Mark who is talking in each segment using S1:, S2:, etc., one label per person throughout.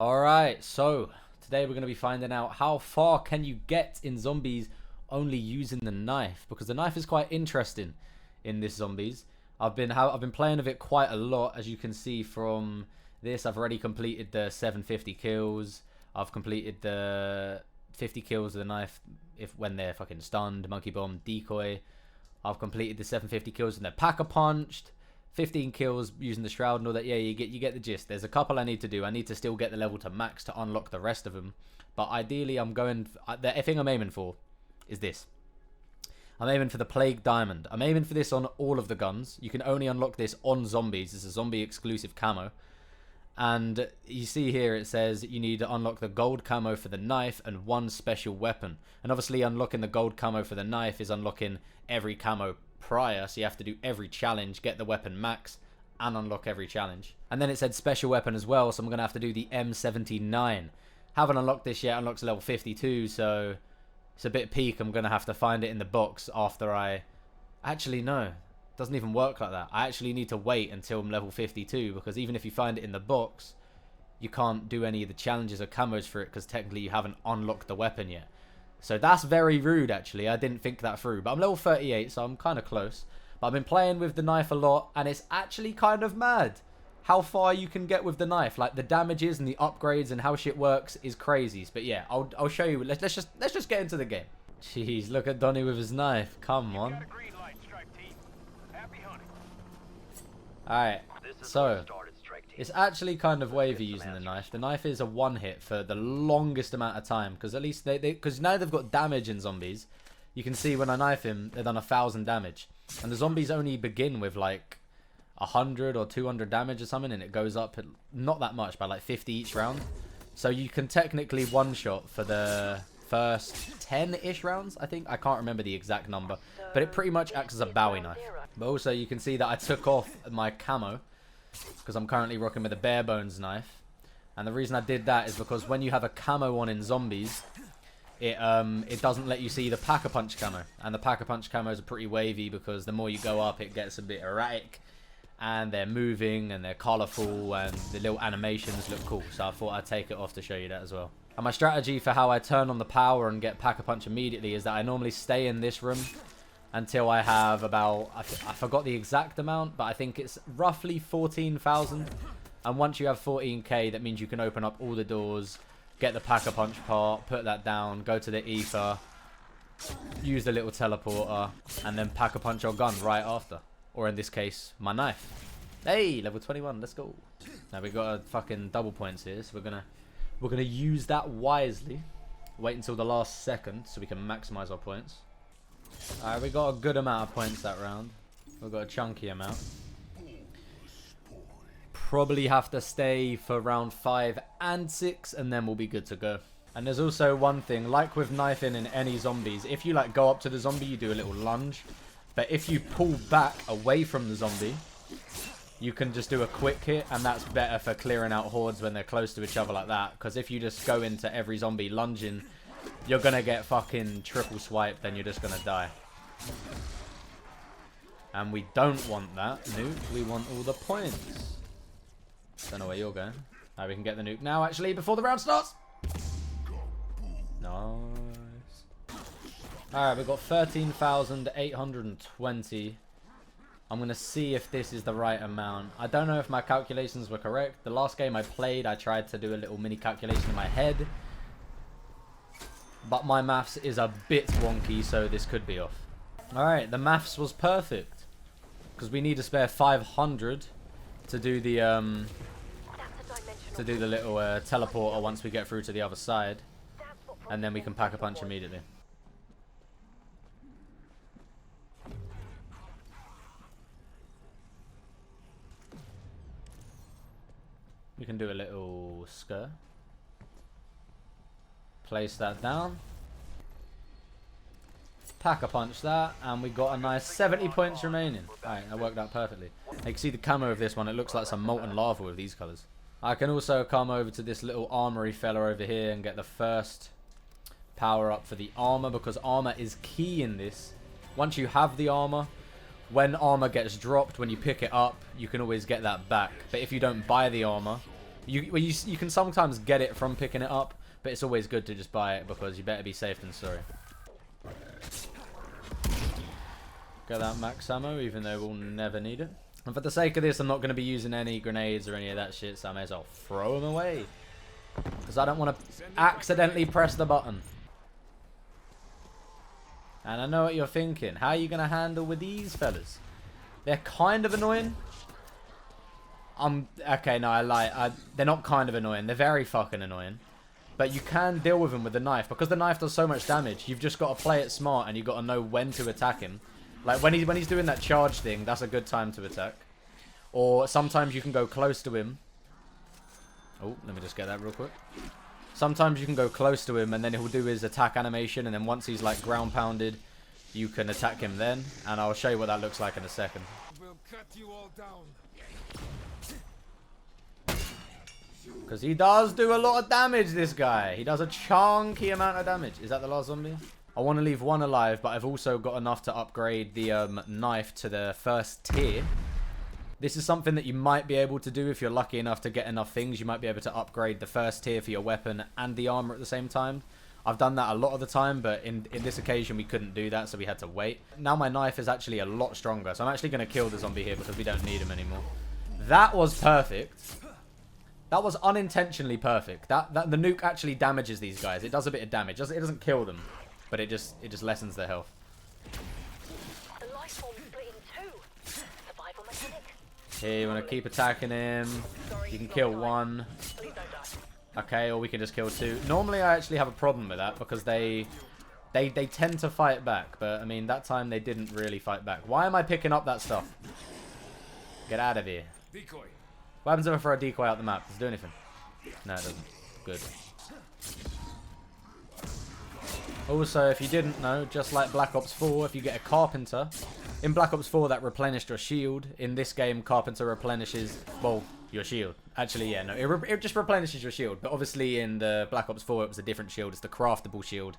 S1: Alright, so today we're going to be finding out how far can you get in zombies only using the knife, because the knife is quite interesting in this zombies. I've been playing with it quite a lot, as you can see from this. I've already completed the 750 kills. I've completed the 50 kills with the knife when they're fucking stunned, monkey bomb, decoy. I've completed the 750 kills and they're packer punched. 15 kills using the shroud and all that. Yeah, you get the gist. There's a couple I need to do. I need to still get the level to max to unlock the rest of them. But ideally, the thing I'm aiming for is this. I'm aiming for the Plague Diamond. I'm aiming for this on all of the guns. You can only unlock this on zombies. It's a zombie exclusive camo. And you see here it says you need to unlock the gold camo for the knife and one special weapon. And obviously unlocking the gold camo for the knife is unlocking every camo prior, so you have to do every challenge, get the weapon max, and unlock every challenge. And then it said special weapon as well, so I'm going to have to do the M79. Haven't unlocked this yet, unlocks level 52, so it's a bit peak. I'm going to have to find it in the box after I... Actually, no. Doesn't even work like that. I actually need to wait until I'm level 52, because even if you find it in the box, you can't do any of the challenges or camos for it, because technically you haven't unlocked the weapon yet. So that's very rude, actually. I didn't think that through. But I'm level 38, so I'm kind of close. But I've been playing with the knife a lot, and it's actually kind of mad how far you can get with the knife. Like, the damages and the upgrades and how shit works is crazy. But yeah, I'll show you. Let's just get into the game. Jeez, look at Donnie with his knife. Come on. Alright, so it's actually kind of wavy using the knife. The knife is a one hit for the longest amount of time, because at least because now they've got damage in zombies. You can see when I knife him, they've done 1,000 damage, and the zombies only begin with like 100 or 200 damage or something, and it goes up not that much, by like 50 each round. So you can technically one shot for the first 10-ish rounds, I think. I can't remember the exact number, but it pretty much acts as a Bowie knife. But also you can see that I took off my camo, because I'm currently rocking with a bare bones knife. And the reason I did that is because when you have a camo on in zombies, it doesn't let you see the packer punch camo. And the packer punch camos are pretty wavy, because the more you go up, it gets a bit erratic. And they're moving and they're colourful and the little animations look cool. So I thought I'd take it off to show you that as well. And my strategy for how I turn on the power and get packer punch immediately is that I normally stay in this room until I have about, I forgot the exact amount, but I think it's roughly 14,000. And once you have 14k, that means you can open up all the doors, get the packer punch part, put that down, go to the ether, use the little teleporter, and then packer punch your gun right after. Or in this case, my knife. Hey, level 21, let's go. Now we got a fucking double points here, so we're gonna use that wisely. Wait until the last second so we can maximize our points. Alright, we got a good amount of points that round. We've got a chunky amount. Probably have to stay for round 5 and 6, and then we'll be good to go. And there's also one thing, like with knifing in any zombies, if you like go up to the zombie, you do a little lunge. But if you pull back away from the zombie, you can just do a quick hit, and that's better for clearing out hordes when they're close to each other like that. Because if you just go into every zombie lunging, you're going to get fucking triple swiped, and you're just going to die. And we don't want that nuke. We want all the points. Don't know where you're going. Now we can get the nuke now, actually, before the round starts. Nice. Alright, we've got 13,820. I'm going to see if this is the right amount. I don't know if my calculations were correct. The last game I played, I tried to do a little mini calculation in my head. But my maths is a bit wonky, so this could be off. Alright, the maths was perfect. Because we need to spare 500 to do the little teleporter once we get through to the other side. And then we can pack a punch immediately. We can do a little skirt. Place that down. Packer punch that, and we got a nice 70 points remaining. Alright, that worked out perfectly. You can see the camo of this one, it looks like some molten lava with these colours. I can also come over to this little armory fella over here and get the first power up for the armor, because armor is key in this. Once you have the armor, when armor gets dropped, when you pick it up, you can always get that back. But if you don't buy the armor, You can sometimes get it from picking it up, but it's always good to just buy it because you better be safe than sorry. Get that max ammo, even though we'll never need it. And for the sake of this, I'm not going to be using any grenades or any of that shit, so I may as well throw them away. Because I don't want to accidentally press the button. And I know what you're thinking. How are you going to handle with these fellas? They're kind of annoying. Okay, no, I lie. They're not kind of annoying. They're very fucking annoying. But you can deal with them with the knife. Because the knife does so much damage, you've just got to play it smart and you've got to know when to attack him. Like, when he's doing that charge thing, that's a good time to attack. Or sometimes you can go close to him. Oh, let me just get that real quick. Sometimes you can go close to him and then he'll do his attack animation. And then once he's, like, ground pounded, you can attack him then. And I'll show you what that looks like in a second.
S2: We'll cut you all down.
S1: Because he does do a lot of damage, this guy. He does a chunky amount of damage. Is that the last zombie? I want to leave one alive, but I've also got enough to upgrade the knife to the first tier. This is something that you might be able to do if you're lucky enough to get enough things. You might be able to upgrade the first tier for your weapon and the armor at the same time. I've done that a lot of the time, but in this occasion we couldn't do that, so we had to wait. Now my knife is actually a lot stronger, so I'm actually going to kill the zombie here because we don't need him anymore. That was perfect. That was unintentionally perfect. The nuke actually damages these guys. It does a bit of damage. It doesn't kill them, but it just lessens their health.
S3: The life form split in two. Survival mechanic.
S1: Here, you want to keep attacking him. You can kill one.
S3: Please don't die.
S1: Okay, or we can just kill two. Normally, I actually have a problem with that because they tend to fight back. But, I mean, that time they didn't really fight back. Why am I picking up that stuff? Get out of here.
S2: Decoy.
S1: What happens if I throw a decoy out the map? Does it do anything? No, it doesn't. Good. Also, if you didn't know, just like Black Ops 4, if you get a Carpenter, in Black Ops 4 that replenished your shield. In this game, Carpenter replenishes, well, your shield. Actually, yeah, no, it just replenishes your shield. But obviously in the Black Ops 4, it was a different shield. It's the craftable shield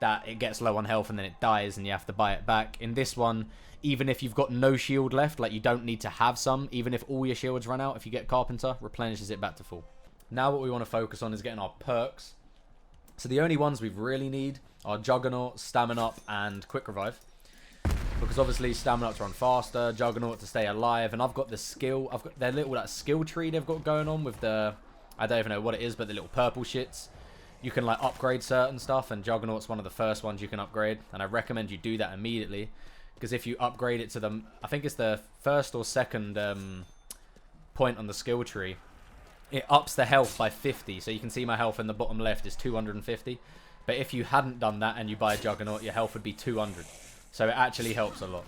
S1: that it gets low on health and then it dies and you have to buy it back. In this one, even if you've got no shield left, like you don't need to have some, even if all your shields run out, if you get Carpenter, replenishes it back to full. Now what we want to focus on is getting our perks. So the only ones we really need are Juggernaut, Stamina Up, and Quick Revive. Because obviously Stamina Up to run faster, Juggernaut to stay alive, and I've got the skill, I've got their little that skill tree they've got going on with the, I don't even know what it is, but the little purple shits. You can like upgrade certain stuff, and Juggernaut's one of the first ones you can upgrade, and I recommend you do that immediately. Because if you upgrade it to the, I think it's the first or second point on the skill tree, it ups the health by 50. So you can see my health in the bottom left is 250. But if you hadn't done that and you buy a Juggernaut, your health would be 200. So it actually helps a lot.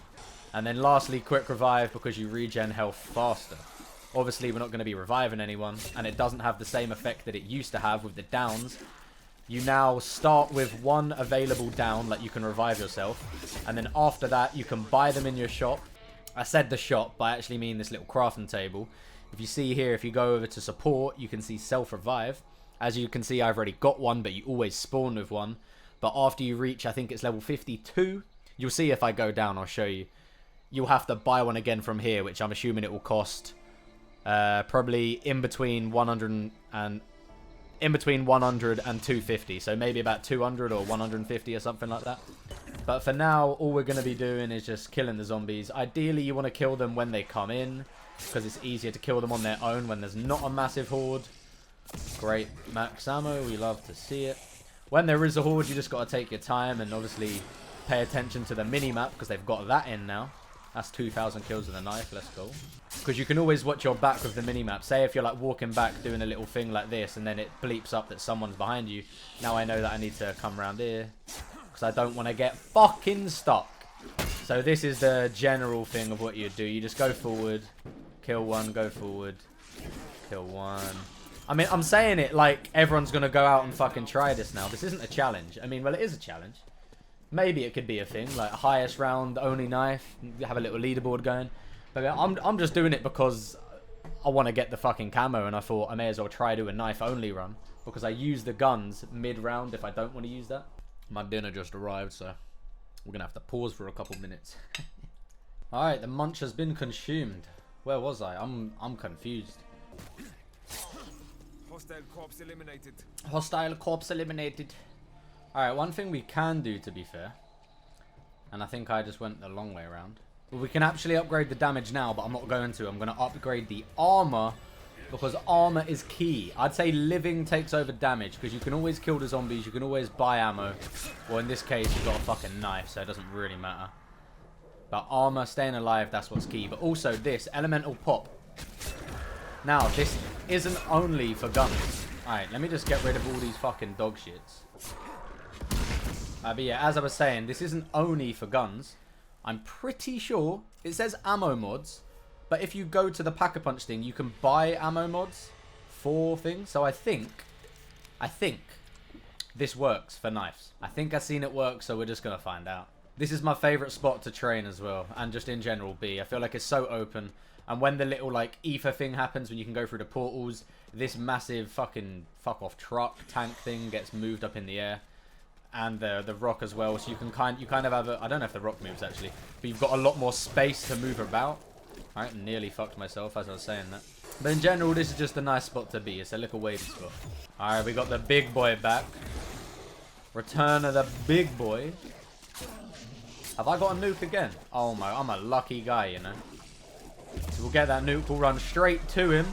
S1: And then lastly, Quick Revive, because you regen health faster. Obviously, we're not going to be reviving anyone, and it doesn't have the same effect that it used to have with the downs. You now start with one available down, like you can revive yourself. And then after that, you can buy them in your shop. I said the shop, but I actually mean this little crafting table. If you see here, if you go over to support, you can see self-revive. As you can see, I've already got one, but you always spawn with one. But after you reach, I think it's level 52, you'll see if I go down, I'll show you. You'll have to buy one again from here, which I'm assuming it will cost probably in between 100 and 250, so maybe about 200 or 150 or something like that. But for now, all we're going to be doing is just killing the zombies. Ideally, you want to kill them when they come in, because it's easier to kill them on their own when there's not a massive horde. Great max ammo, we love to see it. When there is a horde, you just got to take your time and obviously pay attention to the mini-map, because they've got that in now. That's 2,000 kills with a knife, let's go. Because you can always watch your back with the minimap. Say if you're like walking back doing a little thing like this and then it bleeps up that someone's behind you. Now I know that I need to come around here. Because I don't want to get fucking stuck. So this is the general thing of what you do. You just go forward, kill one, go forward, kill one. I mean, I'm saying it like everyone's going to go out and fucking try this now. This isn't a challenge. I mean, well, it is a challenge. Maybe it could be a thing, like highest round, only knife, have a little leaderboard going. But I'm just doing it because I want to get the fucking camo, and I thought I may as well try do a knife only run. Because I use the guns mid-round if I don't want to use that. My dinner just arrived, so we're going to have to pause for a couple minutes. Alright, the munch has been consumed. Where was I? I'm confused.
S2: Hostile corpse eliminated.
S1: Hostile corpse eliminated. Alright, one thing we can do, to be fair, and I think I just went the long way around. Well, we can actually upgrade the damage now, but I'm not going to. I'm going to upgrade the armor, because armor is key. I'd say living takes over damage, because you can always kill the zombies, you can always buy ammo. Well, in this case, you've got a fucking knife, so it doesn't really matter. But armor, staying alive, that's what's key. But also this, elemental pop. Now, this isn't only for guns. Alright, let me just get rid of all these fucking dog shits. But yeah, as I was saying, this isn't only for guns. I'm pretty sure it says ammo mods. But if you go to the Pack-a-Punch thing, you can buy ammo mods for things. So I think this works for knives. I think I've seen it work, so we're just going to find out. This is my favourite spot to train as well, and just in general B. I feel like it's so open, and when the little like ether thing happens, when you can go through the portals, this massive fucking fuck off truck tank thing gets moved up in the air, and the rock as well. So you can kind of have a, I don't know if the rock moves actually, but you've got a lot more space to move about. Alright, nearly fucked myself as I was saying that. But in general, this is just a nice spot to be. It's a little wavy spot. Alright, we got the big boy back. Return of the big boy. Have I got a nuke again? Oh my, I'm a lucky guy, you know. So we'll get that nuke, we'll run straight to him.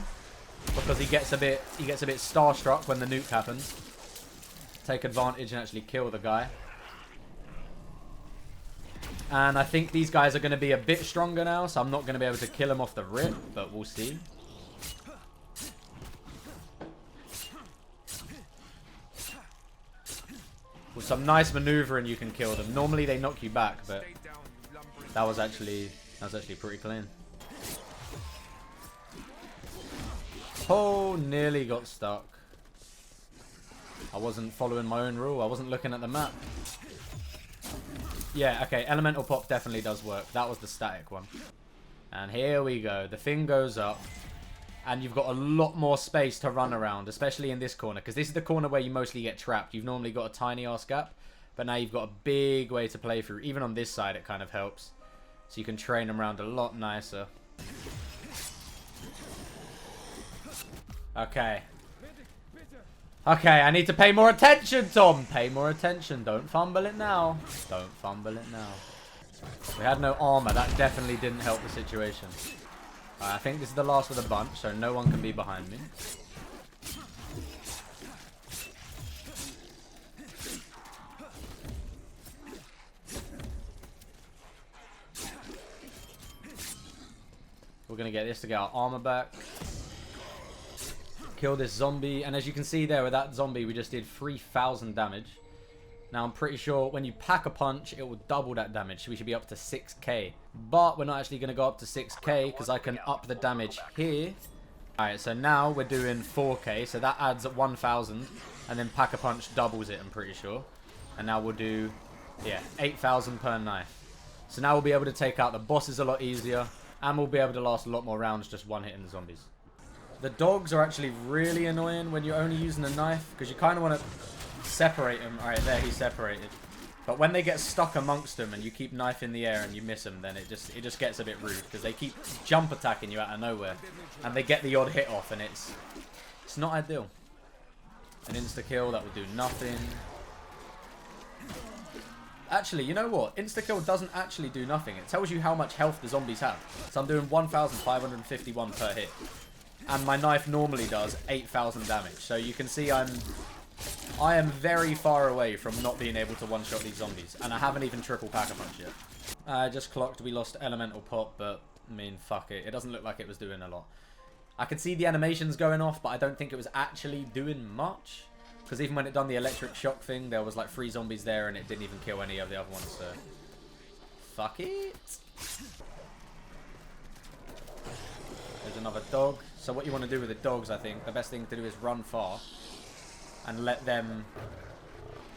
S1: Because he gets a bit starstruck when the nuke happens. Take advantage and actually kill the guy. And I think these guys are going to be a bit stronger now, so I'm not going to be able to kill him off the rip, but we'll see. With some nice maneuvering, you can kill them. Normally they knock you back, but that was actually pretty clean. Oh, nearly got stuck. I wasn't following my own rule. I wasn't looking at the map. Yeah, okay, elemental pop definitely does work. That was the static one. And here we go. The thing goes up. And you've got a lot more space to run around, especially in this corner. Because this is the corner where you mostly get trapped. You've normally got a tiny ass gap. But now you've got a big way to play through. Even on this side, it kind of helps. So you can train them around a lot nicer. Okay. Okay, I need to pay more attention, Tom. Pay more attention. Don't fumble it now. Don't fumble it now. We had no armor. That definitely didn't help the situation. I think this is the last of the bunch, so no one can be behind me. We're going to get this to get our armor back. Kill this zombie. And as you can see there with that zombie, we just did 3,000 damage. Now, I'm pretty sure when you pack a punch, it will double that damage. So we should be up to 6k. But we're not actually going to go up to 6k because I can up the damage here. Alright, so now we're doing 4k. So that adds at 1,000. And then pack a punch doubles it, I'm pretty sure. And now we'll do, yeah, 8,000 per knife. So now we'll be able to take out the bosses a lot easier. And we'll be able to last a lot more rounds just one hitting the zombies. The dogs are actually really annoying when you're only using a knife. Because you kind of want to separate them. Alright, there, he's separated. But when they get stuck amongst them and you keep knife in the air and you miss them, then it just gets a bit rude. Because they keep jump attacking you out of nowhere. And they get the odd hit off and it's not ideal. An insta-kill, that will do nothing. Actually, you know what? Insta-kill doesn't actually do nothing. It tells you how much health the zombies have. So I'm doing 1,551 per hit. And my knife normally does 8,000 damage. So you can see I am very far away from not being able to one-shot these zombies. And I haven't even triple pack-a-punch yet. I just clocked we lost elemental pop, but I mean, fuck it. It doesn't look like it was doing a lot. I could see the animations going off, but I don't think it was actually doing much. Because even when it done the electric shock thing, there was like 3 zombies there and it didn't even kill any of the other ones, so... Fuck it. There's another dog. So what you want to do with the dogs, I think, the best thing to do is run far. And let them...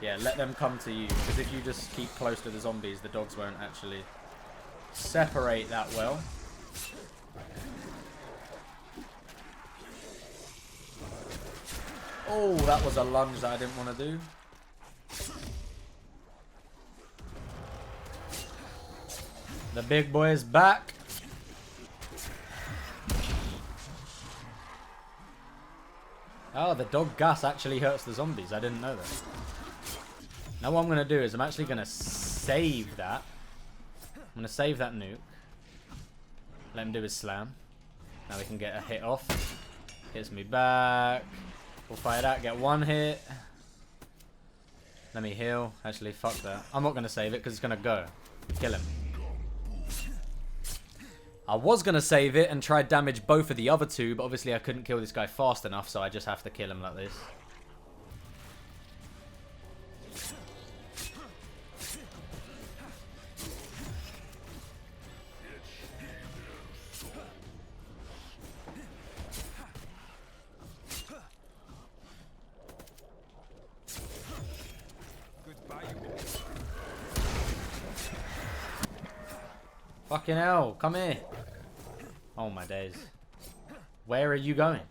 S1: Yeah, let them come to you. Because if you just keep close to the zombies, the dogs won't actually separate that well. Oh, that was a lunge that I didn't want to do. The big boy is back. Oh, the dog gas actually hurts the zombies. I didn't know that. Now what I'm going to do is I'm actually going to save that. I'm going to save that nuke. Let him do his slam. Now we can get a hit off. Hits me back. We'll fire that. Get one hit. Let me heal. Actually, fuck that. I'm not going to save it because it's going to go. Kill him. I was going to save it and try damage both of the other two, but obviously I couldn't kill this guy fast enough, so I just have to kill him like this. Fucking hell, come here. Oh my days. Where are you going?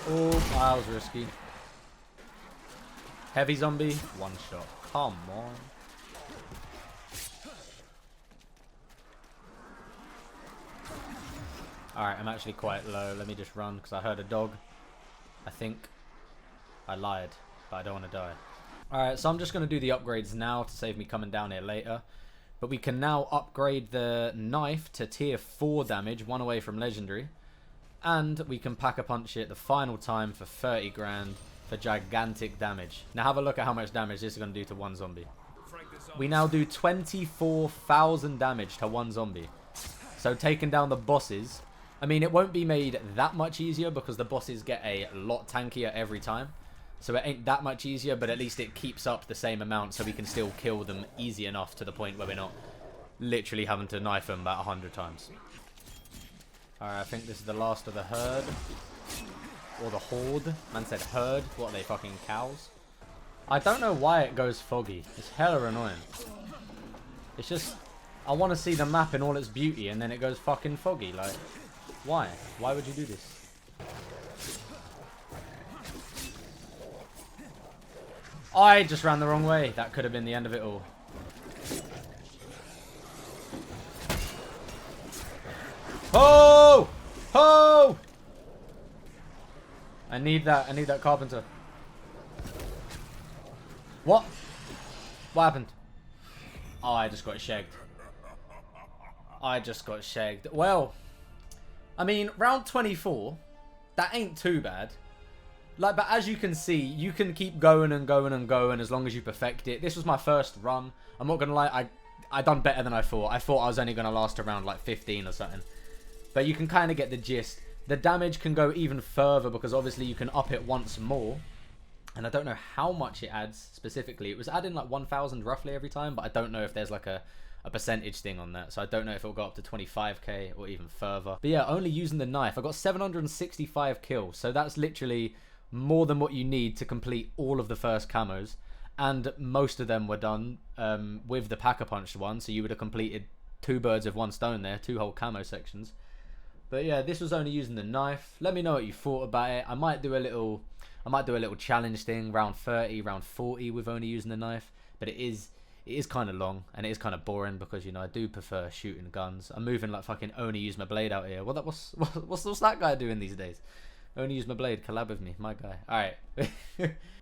S1: Oh, that was risky. Heavy zombie, one shot. Come on. Alright, I'm actually quite low. Let me just run because I heard a dog. I think I lied, but I don't want to die. Alright, so I'm just going to do the upgrades now to save me coming down here later. But we can now upgrade the knife to tier 4 damage, one away from legendary. And we can Pack-a-Punch it the final time for 30 grand for gigantic damage. Now have a look at how much damage this is going to do to one zombie. We now do 24,000 damage to one zombie. So taking down the bosses, I mean it won't be made that much easier because the bosses get a lot tankier every time. So it ain't that much easier, but at least it keeps up the same amount so we can still kill them easy enough to the point where we're not literally having to knife them about 100 times. Alright, I think this is the last of the herd. Or the horde. Man said herd. What are they, fucking cows? I don't know why it goes foggy. It's hella annoying. It's just, I want to see the map in all its beauty and then it goes fucking foggy. Like, why? Why would you do this? I just ran the wrong way. That could have been the end of it all. Oh! Oh! I need that carpenter. What? What happened? Oh, I just got shagged. I just got shagged. Well, I mean, round 24, that ain't too bad. Like, but as you can see, you can keep going and going and going as long as you perfect it. This was my first run. I'm not gonna lie, I done better than I thought. I thought I was only gonna last around like 15 or something. But you can kind of get the gist. The damage can go even further because obviously you can up it once more. And I don't know how much it adds specifically. It was adding like 1,000 roughly every time, but I don't know if there's like a percentage thing on that. So I don't know if it'll go up to 25k or even further. But yeah, only using the knife. I got 765 kills. So that's literally more than what you need to complete all of the first camos. And most of them were done with the Pack-a-Punch one. So you would have completed 2 birds with 1 stone there. 2 whole camo sections. But yeah, this was only using the knife. Let me know what you thought about it. I might do a little challenge thing, round 30, round 40 with only using the knife. But it is kind of long and it is kind of boring because, you know, I do prefer shooting guns. I'm moving like fucking only use my blade out here. What's that guy doing these days? Only use my blade, collab with me, my guy. Alright.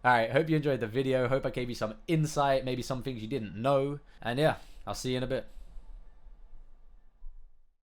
S1: Alright, hope you enjoyed the video. Hope I gave you some insight, maybe some things you didn't know. And yeah, I'll see you in a bit.